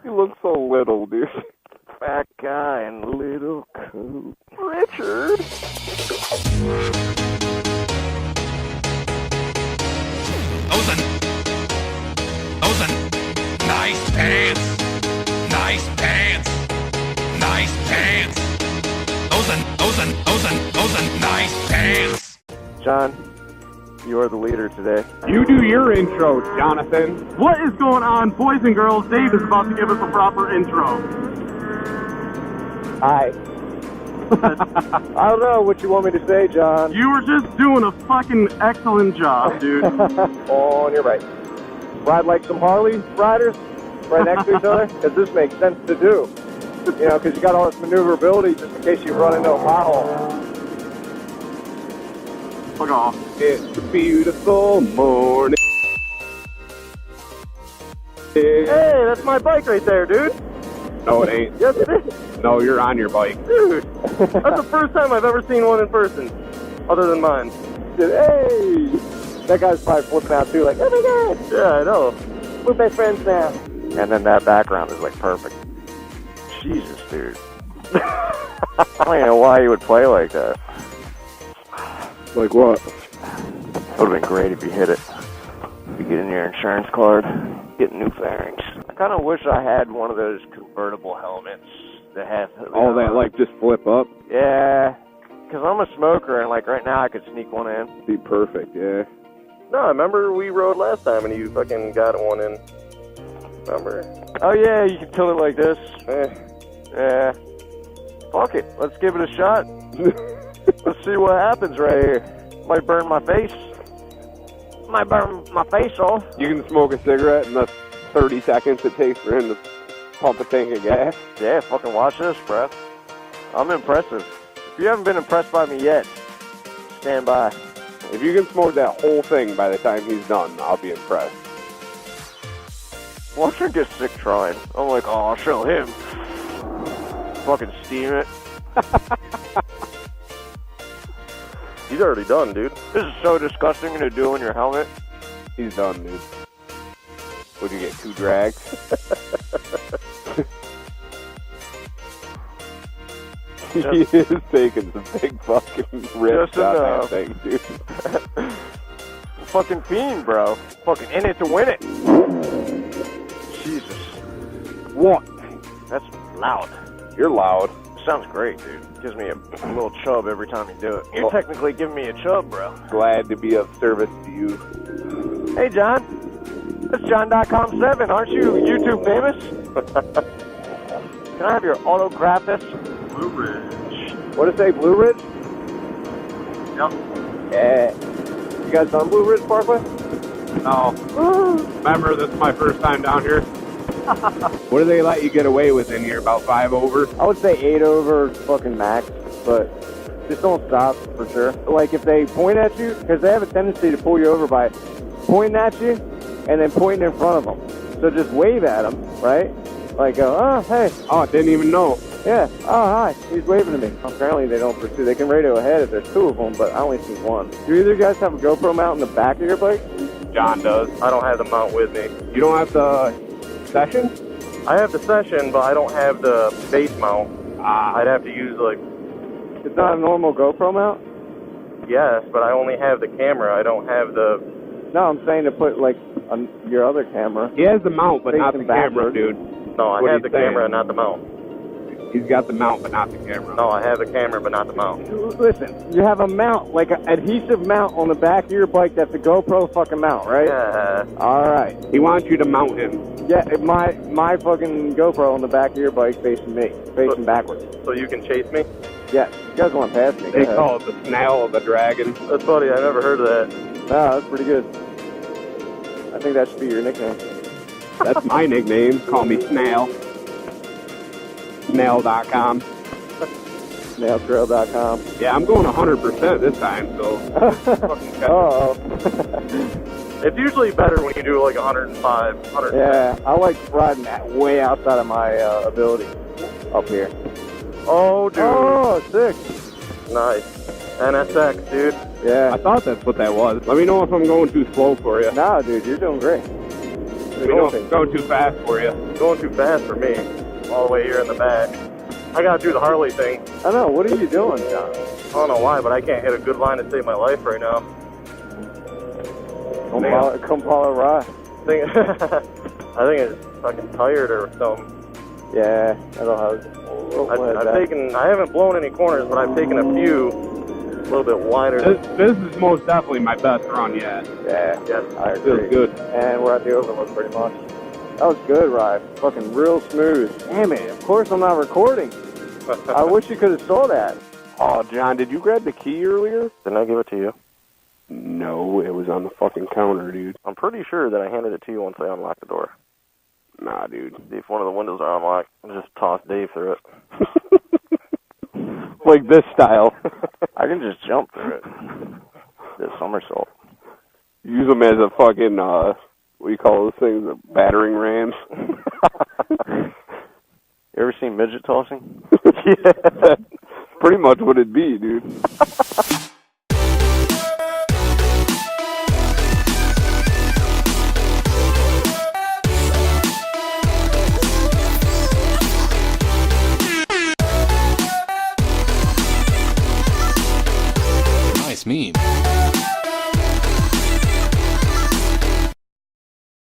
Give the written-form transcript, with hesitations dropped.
You look so little, dude. Fat guy in little coat. Richard! Those are nice pants. Nice pants. Nice pants. Those are nice pants. John, you are the leader today. You do your intro, Jonathan. What is going on, boys and girls? Dave is about to give us a proper intro. Hi. I don't know what you want me to say, John. You were just doing a fucking excellent job, dude. On your right. Ride like some Harley riders right next to each other? Because this makes sense to do. You know, because you got all this maneuverability just in case you run into a pothole. Fuck off. It's a beautiful morning. Hey, that's my bike right there, dude. No, it ain't. Yes, it is. No, you're on your bike. Dude, that's the first time I've ever seen one in person, other than mine. Dude, hey! That guy's probably flipping out too, like, oh my god! Yeah, I know. We're best friends now. And then that background is like perfect. Jesus, dude. I don't even know why you would play like that. Like what? Would have been great if you hit it. You get in your insurance card, get new fairings. I kind of wish I had one of those convertible helmets that has... All that, like, just flip up? Yeah, because I'm a smoker, and, like, right now I could sneak one in. Be perfect, yeah. No, I remember we rode last time, and you fucking got one in. Remember? Oh, yeah, you can tilt it like this. Yeah. Fuck it. Let's give it a shot. Let's see what happens right here. Might burn my face. Might burn my face off. You can smoke a cigarette in the 30 seconds it takes for him to pump a tank of gas. Yeah, fucking watch this, bro. I'm impressive. If you haven't been impressed by me yet, stand by. If you can smoke that whole thing by the time he's done, I'll be impressed. Watch her get sick trying. I'm like, oh, I'll show him. Fucking steam it. He's already done, dude. This is so disgusting to do in your helmet. He's done, dude. Would you get 2 drags? He is taking some big fucking rips out that thing, dude. Fucking fiend, bro. Fucking in it to win it. Jesus. What? That's loud. You're loud. Sounds great, dude. Gives me a little chub every time you do it. You're technically giving me a chub, bro. Glad to be of service to you. Hey, John. That's John.com7. Aren't you YouTube famous? Can I have your autograph this? Blue Ridge. What did it say, Blue Ridge? Yep. Yeah. You guys done Blue Ridge Parkway? No. Remember, this is my first time down here. What do they let you get away with in here? About 5 over? I would say 8 over fucking max, but just don't stop for sure. Like if they point at you, because they have a tendency to pull you over by pointing at you and then pointing in front of them. So just wave at them, right? Like, oh, hey. Oh, I didn't even know. Yeah. Oh, hi. He's waving to me. Apparently they don't pursue. They can radio ahead if there's 2 of them, but I only see 1. Do either of you guys have a GoPro mount in the back of your bike? John does. I don't have the mount with me. You don't have the session? I have the session, but I don't have the base mount. I'd have to use, like... It's not a normal GoPro mount? Yes, but I only have the camera. I don't have the... No, I'm saying to put, like, on your other camera. He has the mount, but not the camera, backward. dude. No, I have the camera and not the mount. He's got the mount, but not the camera. No, I have the camera, but not the mount. Listen, you have a mount, like an adhesive mount on the back of your bike that's a GoPro fucking mount, right? Yeah. All right. He wants you to mount him. Yeah, my fucking GoPro on the back of your bike facing me, facing backwards. So you can chase me? Yeah. You guys want to pass me? They call it the snail of the dragon. That's funny. I never heard of that. No, that's pretty good. I think that should be your nickname. That's my nickname. Call me Snail. Snail.com. Snailtrail.com. Yeah, I'm going 100% this time, so... It's usually better when you do like 105, 100. Yeah, I like riding that way outside of my ability up here. Oh, dude. Oh, sick. Nice. NSX, dude. Yeah. I thought that's what that was. Let me know if I'm going too slow for you. Nah, dude, you're doing great. Going too fast for you. Going too fast for me. All the way here in the back. I gotta do the Harley thing. I know. What are you doing, John? I don't know why, but I can't hit a good line to save my life right now. Come follow Rye. I think it's fucking tired or something. Yeah, that'll have. I haven't blown any corners, but I've taken a few a little bit wider. This is most definitely my best run yet. Yeah, yes, I agree. Feels good. And we're at the Overlook pretty much. That was good, Rye. Fucking real smooth. Damn it, of course I'm not recording. I wish you could have saw that. Oh, John, did you grab the key earlier? Didn't I give it to you? No, it was on the fucking counter, dude. I'm pretty sure that I handed it to you once I unlocked the door. Nah, dude. See if one of the windows are unlocked. Just toss Dave through it. Like this style. I can just jump through it. This somersault. Use them as a fucking, what do you call those things? Battering rams. You ever seen midget tossing? Yeah, that's pretty much what it'd be, dude. Nice meme.